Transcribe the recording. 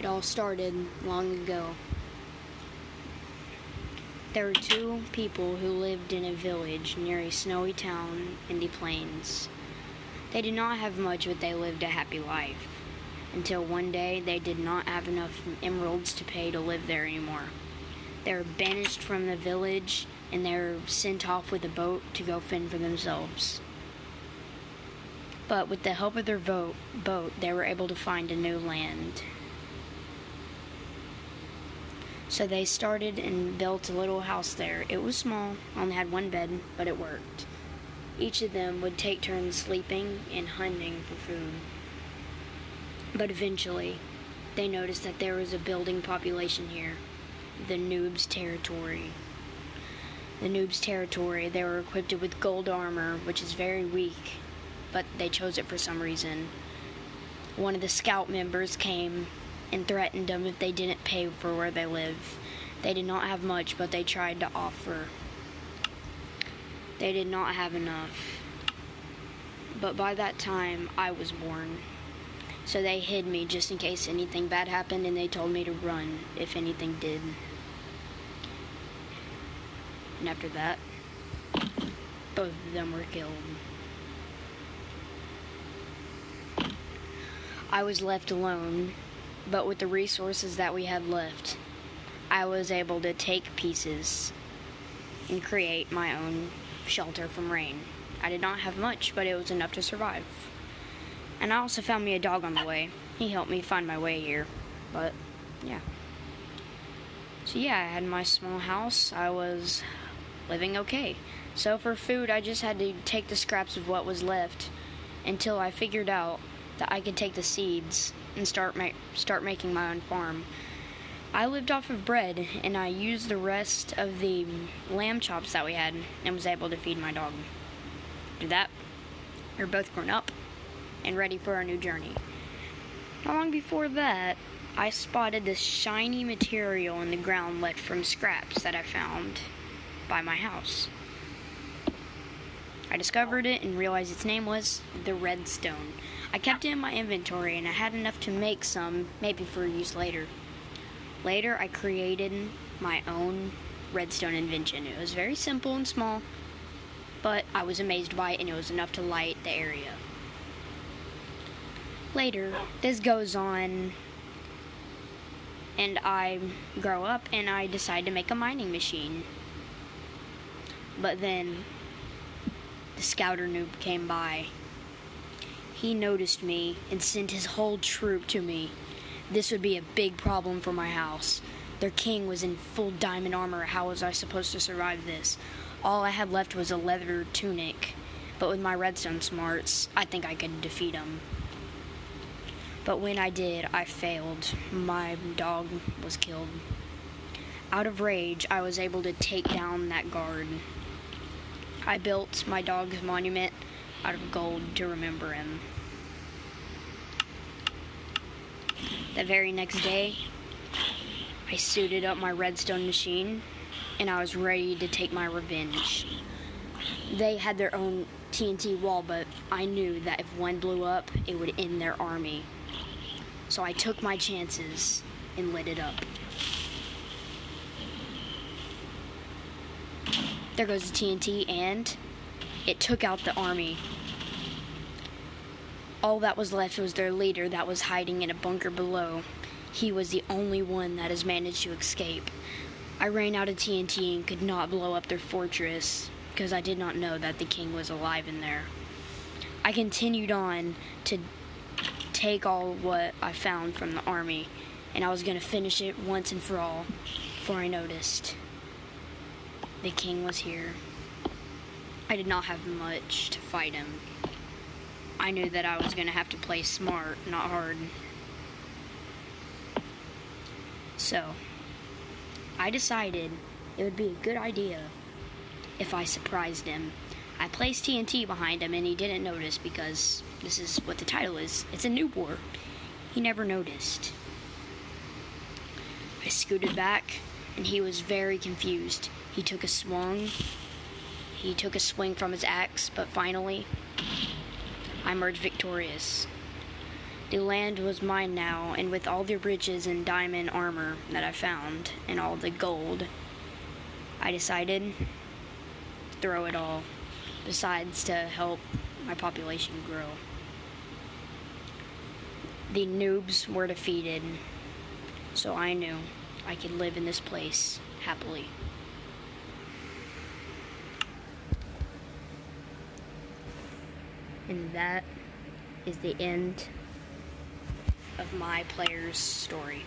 It all started long ago. There were two people who lived in a village near a snowy town in the plains. They did not have much, but they lived a happy life. Until one day, they did not have enough emeralds to pay to live there anymore. They were banished from the village, and they were sent off with a boat to go fend for themselves. But with the help of their boat, they were able to find a new land. So they started and built a little house there. It was small, only had one bed, but it worked. Each of them would take turns sleeping and hunting for food. But eventually, they noticed that there was a building population here, the Noob's Territory. The Noob's Territory, they were equipped with gold armor, which is very weak, but they chose it for some reason. One of the scout members came and threatened them if they didn't pay for where they live. They did not have much, but they tried to offer. They did not have enough. But by that time, I was born. So they hid me just in case anything bad happened, and they told me to run if anything did. And after that, both of them were killed. I was left alone, but with the resources that we had left, I was able to take pieces and create my own shelter from rain. I did not have much, but it was enough to survive. And I also found me a dog on the way. He helped me find my way here, but yeah. So yeah, I had my small house. I was living okay. So for food, I just had to take the scraps of what was left until I figured out that I could take the seeds and start making my own farm. I lived off of bread, and I used the rest of the lamb chops that we had and was able to feed my dog. After that, we were both grown up and ready for our new journey. Not long before that, I spotted this shiny material in the ground left from scraps that I found by my house. I discovered it and realized its name was the redstone. I kept it in my inventory, and I had enough to make some, maybe for use later. Later, I created my own redstone invention. It was very simple and small, but I was amazed by it, and it was enough to light the area. Later, this goes on, and I grow up, and I decide to make a mining machine. But then, the scouter noob came by. He noticed me and sent his whole troop to me. This would be a big problem for my house. Their king was in full diamond armor. How was I supposed to survive this? All I had left was a leather tunic, but with my redstone smarts, I think I could defeat him. But when I did, I failed. My dog was killed. Out of rage, I was able to take down that guard. I built my dog's monument out of gold to remember him. The very next day, I suited up my redstone machine, and I was ready to take my revenge. They had their own TNT wall, but I knew that if one blew up, it would end their army. So I took my chances and lit it up. There goes the TNT, and it took out the army. All that was left was their leader that was hiding in a bunker below. He was the only one that has managed to escape. I ran out of TNT and could not blow up their fortress because I did not know that the king was alive in there. I continued on to take all what I found from the army, and I was going to finish it once and for all before I noticed the king was here. I did not have much to fight him. I knew that I was going to have to play smart, not hard. So, I decided it would be a good idea if I surprised him. I placed TNT behind him, and he didn't notice because this is what the title is. It's a noob war. He never noticed. I scooted back, and he was very confused. He took a swing from his axe, but finally, I emerged victorious. The land was mine now, and with all the riches and diamond armor that I found, and all the gold, I decided to throw it all, besides to help my population grow. The noobs were defeated, so I knew I could live in this place happily. And that is the end of my player's story.